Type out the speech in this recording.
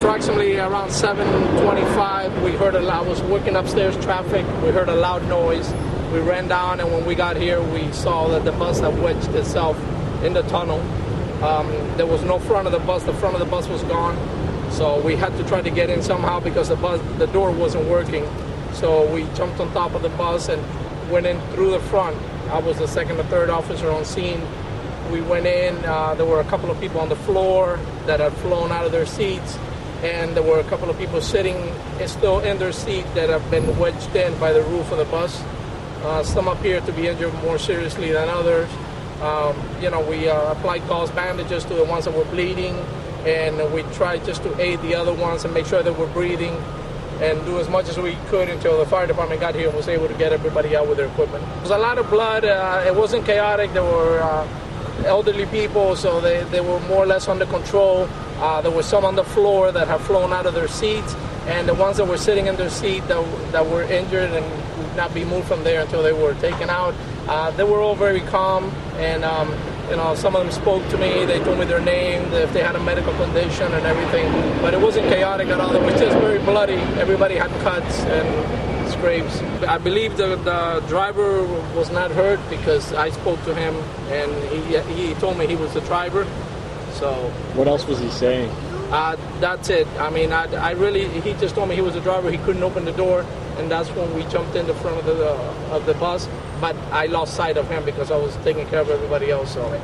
Approximately around 7:25, we heard I was working upstairs traffic. We heard a loud noise. We ran down, and when we got here, we saw that the bus had wedged itself in the tunnel. There was no front of the bus. The front of the bus was gone. So we had to try to get in somehow because the door wasn't working. So we jumped on top of the bus and went in through the front. I was the second or third officer on scene. We went in. There were a couple of people on the floor that had flown out of their seats. And there were a couple of people sitting still in their seat that have been wedged in by the roof of the bus. Some appear to be injured more seriously than others. We applied gauze bandages to the ones that were bleeding, and we tried just to aid the other ones and make sure they were breathing and do as much as we could until the fire department got here and was able to get everybody out with their equipment. There was a lot of blood. It wasn't chaotic. There were elderly people, so they were more or less under control. There were some on the floor that had flown out of their seats, and the ones that were sitting in their seat that were injured and would not be moved from there until they were taken out. They were all very calm, and some of them spoke to me. They told me their name, if they had a medical condition and everything. But it wasn't chaotic at all. It was just very bloody. Everybody had cuts and scrapes. I believe the driver was not hurt because I spoke to him, and he told me he was the driver. So what else was he saying? That's it. I mean, he just told me he was the driver. He couldn't open the door, and that's when we jumped in the front of the bus. But I lost sight of him because I was taking care of everybody else. So.